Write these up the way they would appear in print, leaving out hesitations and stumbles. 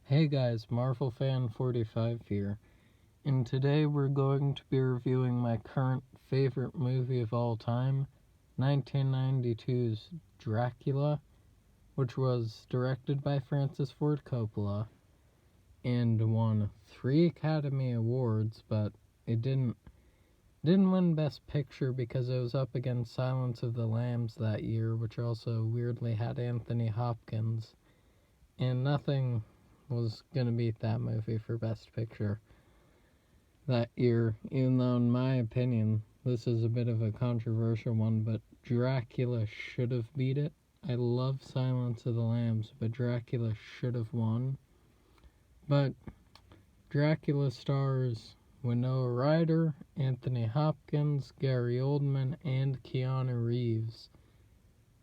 Hey guys, Marvel Fan 45 here, and today we're going to be reviewing my current favorite movie of all time, 1992's Dracula, which was directed by Francis Ford Coppola and won 3 Academy Awards, but it didn't win Best Picture because it was up against Silence of the Lambs that year, which also weirdly had Anthony Hopkins, and nothing was gonna beat that movie for Best Picture that year, even though in my opinion this is a bit of a controversial one, but Dracula should have beat it. I love Silence of the Lambs, but Dracula should have won. But Dracula stars Winona Ryder, Anthony Hopkins, Gary Oldman, and Keanu Reeves,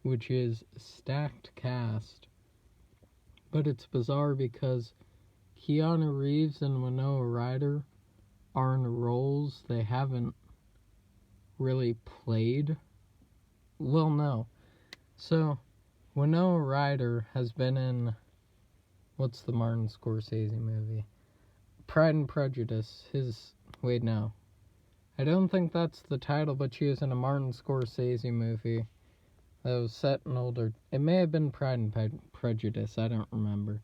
which is a stacked cast. But it's bizarre because Keanu Reeves and Winona Ryder are in roles they haven't really played. Well, no. So, Winona Ryder has been in, what's the Martin Scorsese movie? Pride and Prejudice. I don't think that's the title, but she was in a Martin Scorsese movie that was set in it may have been Pride and Prejudice, I don't remember.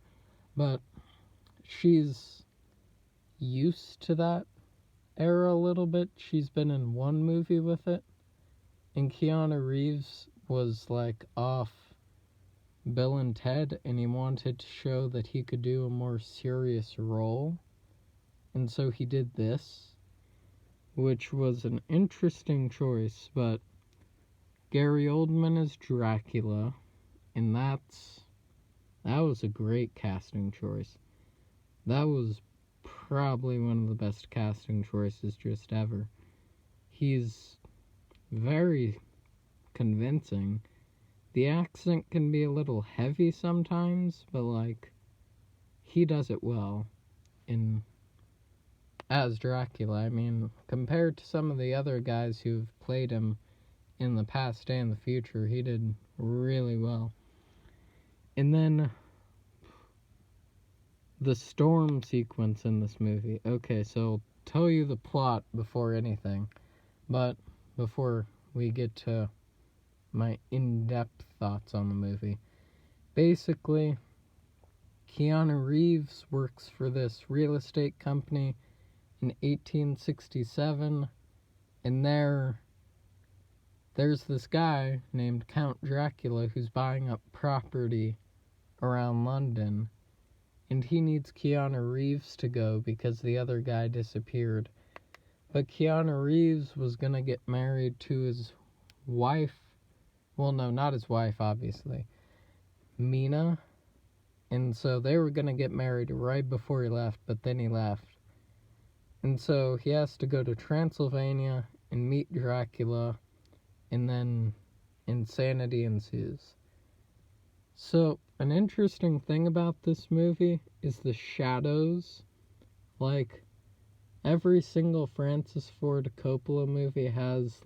But she's used to that era a little bit. She's been in one movie with it. And Keanu Reeves was off Bill and Ted, and he wanted to show that he could do a more serious role. And so he did this, which was an interesting choice, but Gary Oldman is Dracula, and that was a great casting choice. That was probably one of the best casting choices just ever. He's very convincing. The accent can be a little heavy sometimes, but he does it well as Dracula. I mean, compared to some of the other guys who've played him in the past and the future, he did really well. And then the storm sequence in this movie. Okay, so I'll tell you the plot before anything, but before we get to my in-depth thoughts on the movie. Basically, Keanu Reeves works for this real estate company in 1867, and there's this guy named Count Dracula who's buying up property around London, and he needs Keanu Reeves to go because the other guy disappeared. But Keanu Reeves was gonna get married to his wife. Well, no, not his wife, obviously. Mina. And so they were gonna get married right before he left, but then he left. And so he has to go to Transylvania and meet Dracula, and then insanity ensues. So, an interesting thing about this movie is the shadows. Every single Francis Ford Coppola movie has,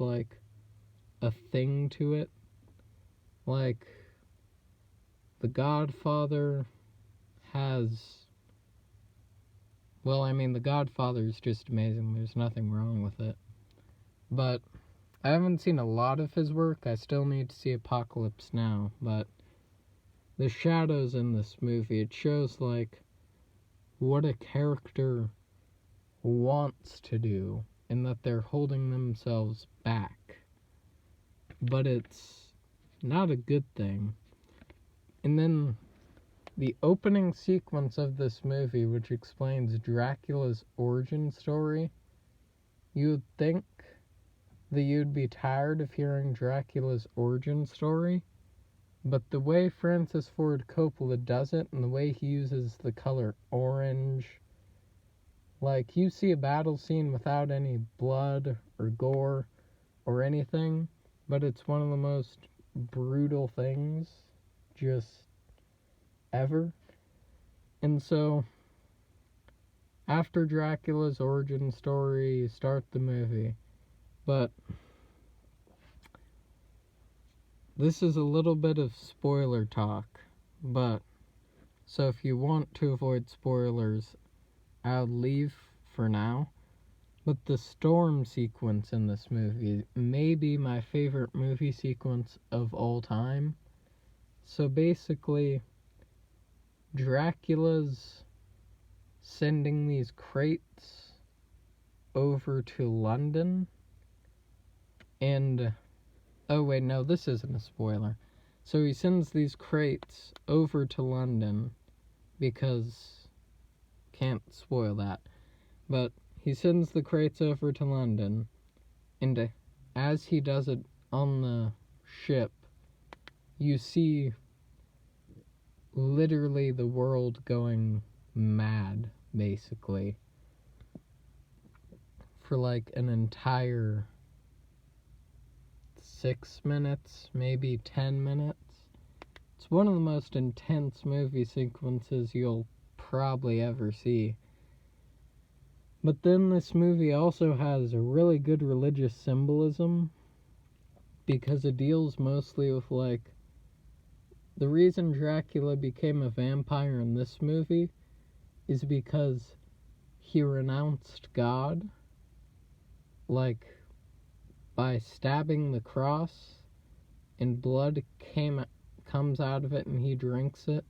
a thing to it. The Godfather has... The Godfather is just amazing. There's nothing wrong with it. But I haven't seen a lot of his work. I still need to see Apocalypse Now. But the shadows in this movie, it shows, what a character wants to do, and that they're holding themselves back. But it's not a good thing. And then the opening sequence of this movie, which explains Dracula's origin story, you would think that you'd be tired of hearing Dracula's origin story, but the way Francis Ford Coppola does it, and the way he uses the color orange, you see a battle scene without any blood or gore or anything, but it's one of the most brutal things just ever. And so, after Dracula's origin story, you start the movie. But this is a little bit of spoiler talk, but So if you want to avoid spoilers, I'll leave for now. But the storm sequence in this movie may be my favorite movie sequence of all time. So basically, Dracula's sending these crates over to London, and oh wait, no, this isn't a spoiler. So he sends these crates over to London because can't spoil that. But he sends the crates over to London, and as he does it on the ship, you see literally the world going mad, basically, for like an entire 6 minutes, maybe 10 minutes. It's one of the most intense movie sequences you'll probably ever see. But then this movie also has a really good religious symbolism, because it deals mostly with, like, the reason Dracula became a vampire in this movie is because he renounced God, like, by stabbing the cross, and blood comes out of it and he drinks it,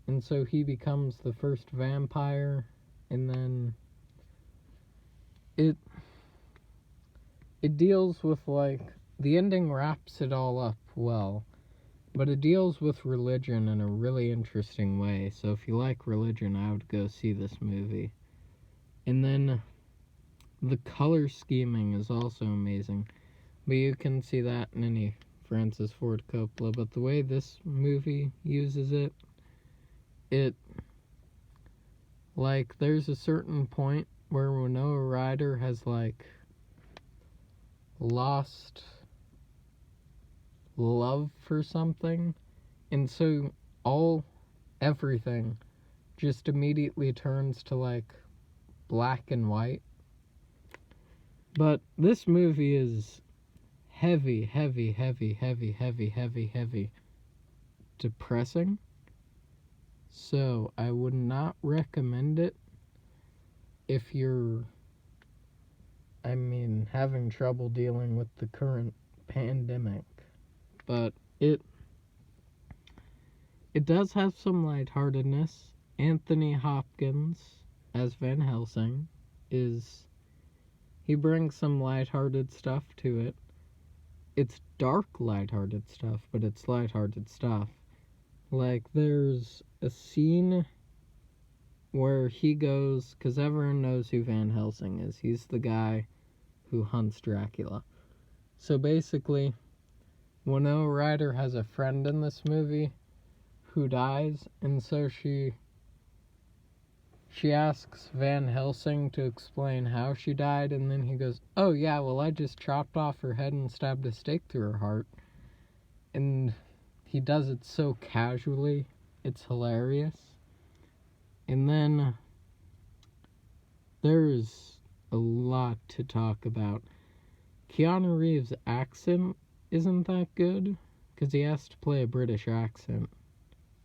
and so he becomes the first vampire. And then it deals with, like, the ending wraps it all up well, but it deals with religion in a really interesting way. So if you like religion, I would go see this movie. And then the color scheming is also amazing, but you can see that in any Francis Ford Coppola. But the way this movie uses it, like, there's a certain point where Winona Ryder has, like, lost love for something, and so everything just immediately turns to, like, black and white. But this movie is heavy depressing, so I would not recommend it if you're having trouble dealing with the current pandemic. But it does have some lightheartedness. Anthony Hopkins as Van Helsing he brings some lighthearted stuff to it. It's dark lighthearted stuff, but it's lighthearted stuff. Like, there's a scene where he goes, because everyone knows who Van Helsing is. He's the guy who hunts Dracula. So basically, Winona Ryder has a friend in this movie who dies, and so she asks Van Helsing to explain how she died, and then he goes, "Oh yeah, well, I just chopped off her head and stabbed a stake through her heart." And he does it so casually, it's hilarious. And then there's a lot to talk about. Keanu Reeves' accent isn't that good, because he has to play a British accent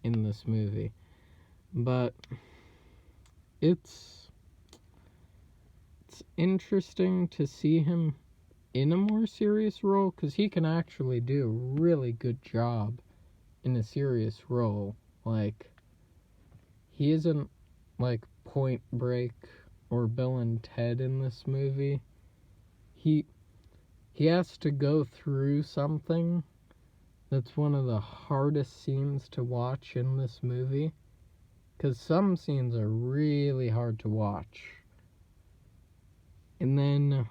in this movie. But it's interesting to see him in a more serious role, because he can actually do a really good job in a serious role. Like, he isn't like Point Break or Bill and Ted in this movie. He has to go through something that's one of the hardest scenes to watch in this movie, because some scenes are really hard to watch. And then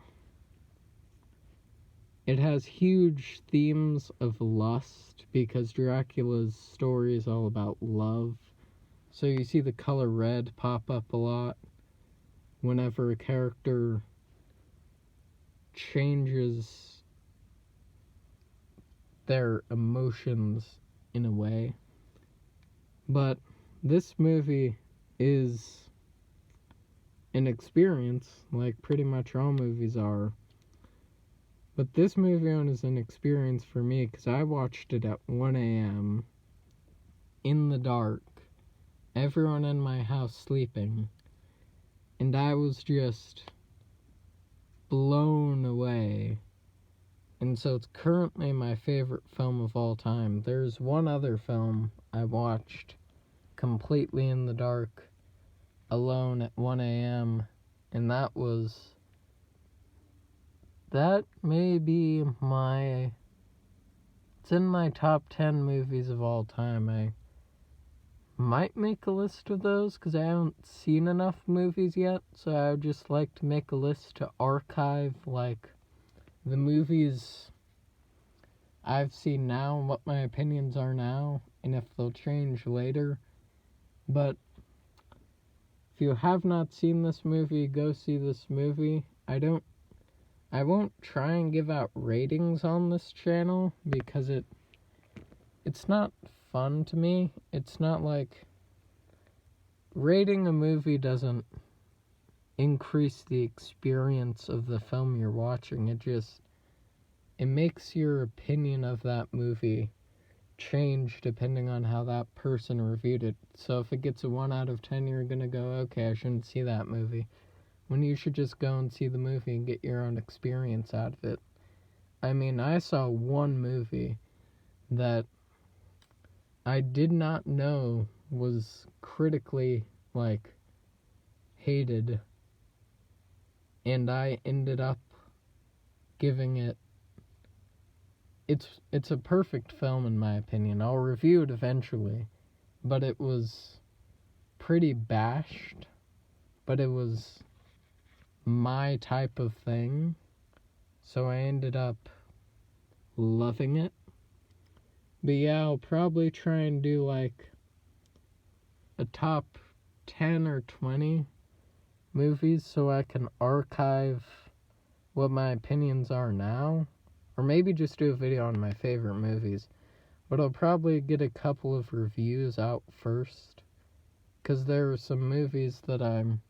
it has huge themes of lust, because Dracula's story is all about love. So you see the color red pop up a lot whenever a character changes their emotions in a way. But this movie is an experience, like pretty much all movies are. But this movie is an experience for me, because I watched it at 1 a.m. in the dark, everyone in my house sleeping, and I was just blown away. And so it's currently my favorite film of all time. There's one other film I watched completely in the dark, alone at 1 a.m., and that may be it's in my top 10 movies of all time. I might make a list of those because I haven't seen enough movies yet, so I would just like to make a list to archive, like, the movies I've seen now and what my opinions are now, and if they'll change later. But if you have not seen this movie, go see this movie. I won't try and give out ratings on this channel because it's not fun to me. It's not like rating a movie doesn't increase the experience of the film you're watching. It makes your opinion of that movie change depending on how that person reviewed it. So if it gets a 1 out of 10, you're gonna go, okay, I shouldn't see that movie, when you should just go and see the movie and get your own experience out of it. I mean, I saw one movie that I did not know was critically, like, hated, and I ended up giving it, it's a perfect film in my opinion. I'll review it eventually, but it was pretty bashed, but it was my type of thing, so I ended up loving it. But yeah, I'll probably try and do like a top 10 or 20 movies so I can archive what my opinions are now, or maybe just do a video on my favorite movies. But I'll probably get a couple of reviews out first, because there are some movies that I'm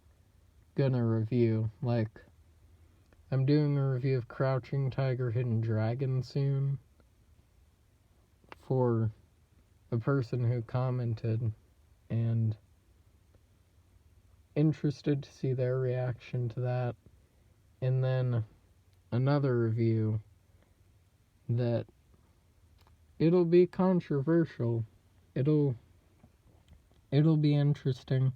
gonna review. Like, I'm doing a review of Crouching Tiger, Hidden Dragon soon for a person who commented, and interested to see their reaction to that. And then another review that it'll be controversial. It'll be interesting.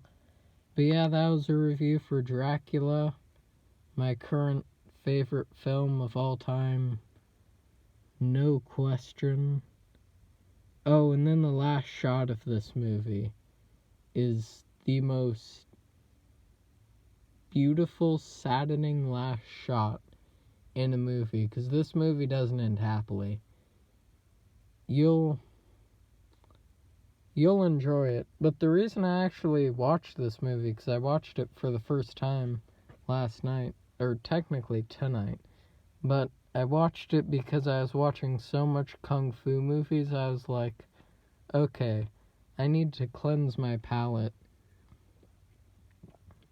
But yeah, that was a review for Dracula, my current favorite film of all time, no question. Oh, and then the last shot of this movie is the most beautiful, saddening last shot in a movie, because this movie doesn't end happily. You'll enjoy it. But the reason I actually watched this movie, because I watched it for the first time last night, or technically tonight, but I watched it because I was watching so much kung fu movies. I was like, okay, I need to cleanse my palate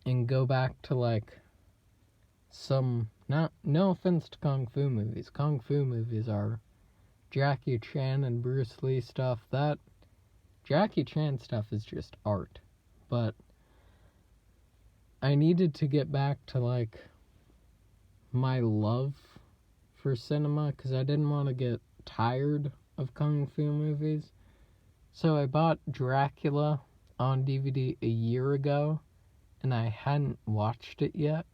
and go back to like some, no offense to kung fu movies. Kung fu movies are Jackie Chan and Bruce Lee stuff. That Jackie Chan stuff is just art. But I needed to get back to like my love for cinema, because I didn't want to get tired of kung fu movies. So I bought Dracula on DVD a year ago, and I hadn't watched it yet.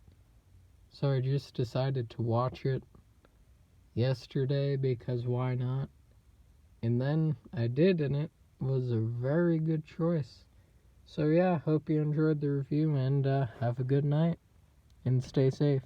So I just decided to watch it yesterday, because why not? And then I did, and it was a very good choice. So yeah, hope you enjoyed the review, and have a good night, and stay safe.